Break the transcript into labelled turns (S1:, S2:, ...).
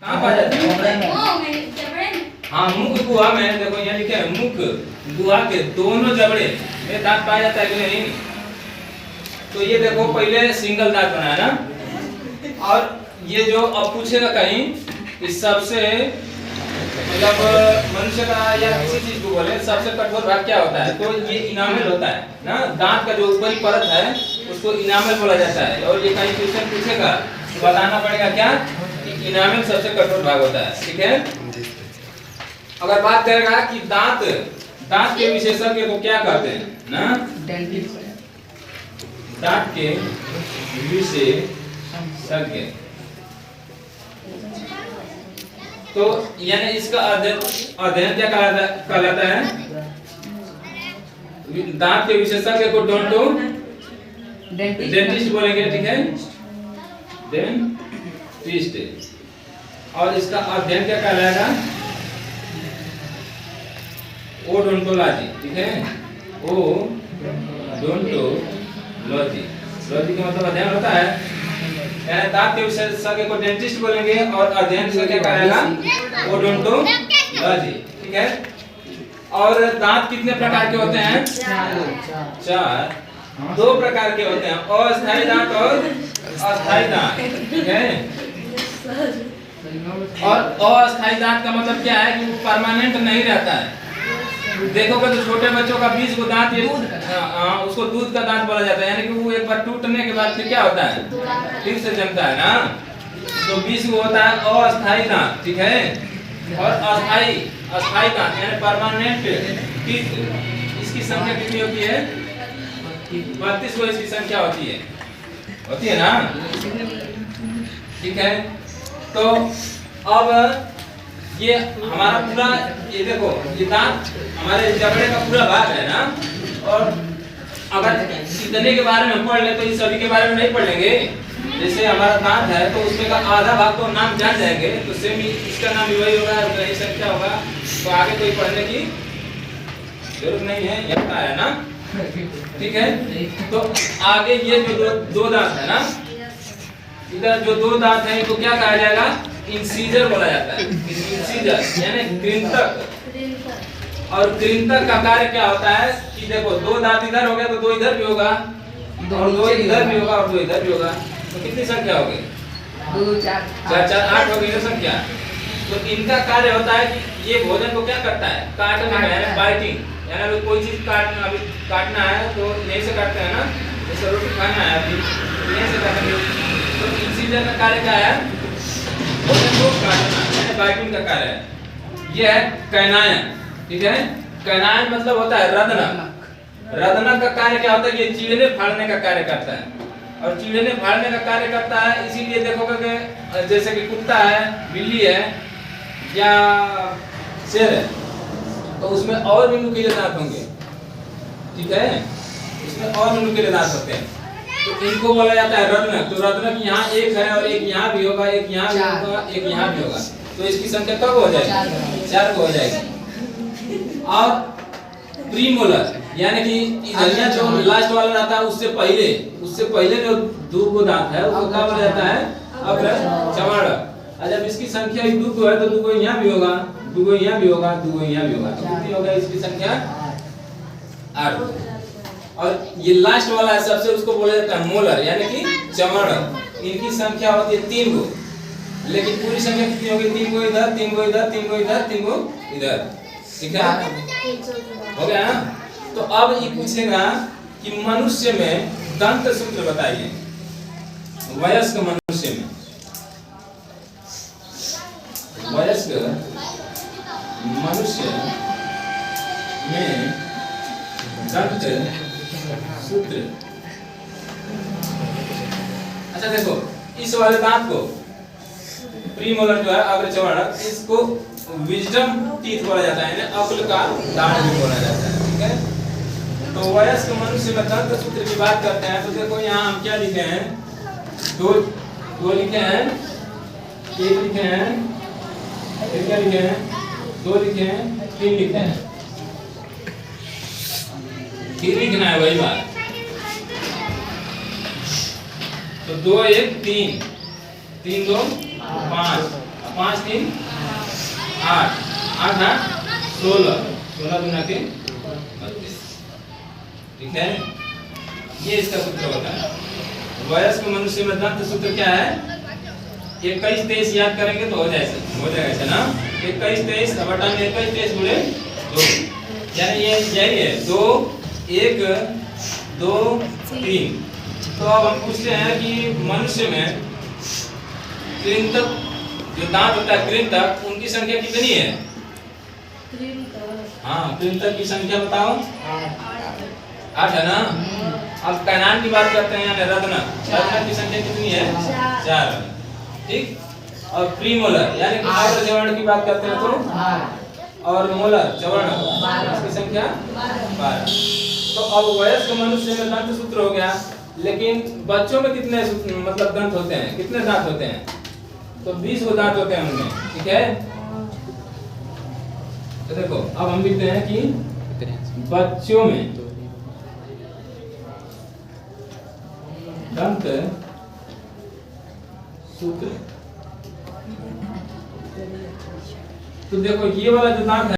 S1: कहाँ पा जाते हैं? हाँ, मुख गुहा में देखो यहाँ लिखे है मुख गुहा के दोनों जबड़े में दांत पाया जाता है कि नहीं? तो ये देखो पहले सिंगल दांत बनाया ना, और ये जो अब पूछेगा कहीं इस सबसे मतलब मनुष्य का या किसी चीज को बोले सबसे कठोर भाग क्या होता है, तो ये इनामेल होता है ना। दांत का जो ऊपरी परत है उसको इनामेल बोला जाता है, और ये कहीं क्वेश्चन पूछेगा तो बताना पड़ेगा क्या कि इनामेल सबसे कठोर भाग होता है। ठीक है, अगर बात करेगा कि दांत के विशेषज्ञ को क्या कहते हैं ना, दांत के विशेषज्ञ, तो यानी इसका अध्ययन क्या कहलाता है? दांत के विशेषज्ञ को डेंटिस्ट बोलेंगे। ठीक है, डेंटिस्ट। और इसका अध्ययन क्या कहलाएगा? ओडोंटोलॉजी। ठीक है, ओडोंटोलॉजी। लॉजी का मतलब अध्ययन होता है, दांत के विशेषज्ञ को डेंटिस्ट बोलेंगे, और अध्ययन से क्या कहलाएगा? ओडोंटोलॉजी। ठीक है, और दांत कितने प्रकार के होते हैं? चार। दो प्रकार के होते हैं, अस्थायी दांत और अस्थायी दांत। ठीक है, और अस्थायी दांत का मतलब क्या है कि वो परमानेंट नहीं रहता है। देखोगे तो छोटे बच्चों का 20 गो दांत, ये उसको दूध का दांत बोला जाता है, यानी कि वो एक बार टूटने के बाद फिर क्या होता है? फिर से जमता है ना। तो 20 गो होता है अस्थायी दांत। ठीक है, और अस्थायी दांत यानी परमानेंट टीथ, इसकी संख्या कितनी होती है? 32 गो इसकी संख्या होती है ना। ठीक है, तो अब ये हमारा पूरा, ये देखो ये दांत हमारे जबड़े का पूरा भाग है ना, और अगर इतने के बारे में पढ़ ले तो इन सभी के बारे में नहीं पढ़ लेंगे। जैसे हमारा दांत है तो उसमें का आधा भाग को नाम जान जाएंगे, तो सेम इसका नाम भी वही होगा, वही संख्या होगा, तो आगे कोई पढ़ने की जरूरत नहीं है, यही है ना। ठीक है, तो आगे ये जो दो दांत है ना, इधर जो दो दांत है इनको क्या कहा जाएगा? इंसीजर बोला जाता है। इंसीजर यानी कृंतक। और कृंतक का कार्य क्या होता है कि देखो दो दांत इधर हो गया तो दो इधर भी होगा, और दो इधर भी होगा, और दो इधर भी होगा, तो कितनी संख्या हो गई?
S2: 2 4
S1: 8 हो गई संख्या। तो इनका कार्य होता है कि ये भोजन को क्या करता है? काटने का, यानी बाइटिंग, यानी कोई चीज काटना है तो नहीं से काटते हैं ना, जैसे रोटी खाना है अभी नहीं से काटेंगे। तो इंसीजर का कार्य क्या है? भोजन को काटना, यानी बाइटिंग का कार्य है। ये है कैनायन। ठीक है, कैनायन मतलब होता है रदनक। रदनक का कार्य क्या होता है? ये चीरने फाड़ने का कार्य करता है, और चीरने फाड़ने का कार्य करता है। इसीलिए देखोगे कि जैसे कि कुत्ता है, बिल्ली है या शेर है, तो उसमें और भी नुकीले दांत होंगे। ठीक है, इसमें और भी नुकीले दांत होते हैं, तो इनको बोला जाता है रदनक। तो रदनक यहाँ एक है, और एक यहाँ भी होगा, एक यहाँ भी होगा, एक यहाँ भी होगा, तो इसकी संख्या कब हो जाएगी? 4 को हो जाएगी। और प्रीमोलर यानी कि इधर जो लास्ट वाला रहता है उससे पहले जो दो गो दांत है उसको क्या बोला जाता है? अग्र चमड़। जब इसकी संख्या 2 को है तो 2 को यहाँ भी होगा, 2 को यहाँ भी होगा, 2 को यहाँ भी होगा, तो कितनी होगा इसकी संख्या? 8। और ये लास्ट वाला है सबसे, उसको बोला जाता है मोलर यानी कि चमड़। इनकी संख्या होती है 3 गो, लेकिन पूरी संख्या कितनी होगी? 3 गो इधर, 3 गो इधर, 3 गो इधर, 3 गो इधर। ठीक है, हो गया ना। तो अब ये पूछेगा कि मनुष्य में दंत सूत्र बताइए। वयस्क मनुष्य में, वयस्क मनुष्य में दंत सूत्र। अच्छा देखो, इस वाले दांत को प्रीमोलर जो है अग्र चमड़, इसको विजडम टीथ बोला जाता है, अक्ल का दांत भी बोला जाता है। ठीक है, तो वयस्क मनुष्य में दंत सूत्र की बात करते हैं, तो देखो यहाँ हम क्या लिखे हैं? दो लिखे हैं, एक लिखे हैं, फिर क्या लिखे हैं? 2 लिखे हैं, 3 लिखे हैं। फिर लिखना है वही बात, तो 2 1 3 3 2 5 5 3 8 8 है 16 16 गुना के 32। ठीक है, ये इसका सूत्र होता है। वयस्क मनुष्य में दंत सूत्र क्या है? 21 23 याद करेंगे तो हो जाएगा ऐसा ना। 21 23 बटा में 21 23 गुणे 2, यानी ये यही है 2 1 2 3। तो अब हम पूछते हैं कि मनुष्य में कृंतक जो दांत होता है कृंतक, उनकी संख्या कितनी है? हाँ, कृंतक की संख्या बताओ। 8 है ना। अब कैनान की बात करते हैं, यानी रत्न की संख्या कितनी है? 4। ठीक। और प्रीमोलर यानी और जवर्ण की बात करते हैं तो, और मोलर जवर्ण की संख्या 12। तो अब वयस्क मनुष्य में दंत सूत्र हो गया, लेकिन बच्चों में कितने मतलब दंत होते हैं, कितने दांत होते हैं? तो 20 को दांत होते हैं उनमें। ठीक है, तो देखो अब हम लिखते हैं कि बच्चों में दंत सूत्र। तो देखो ये वाला जो दांत है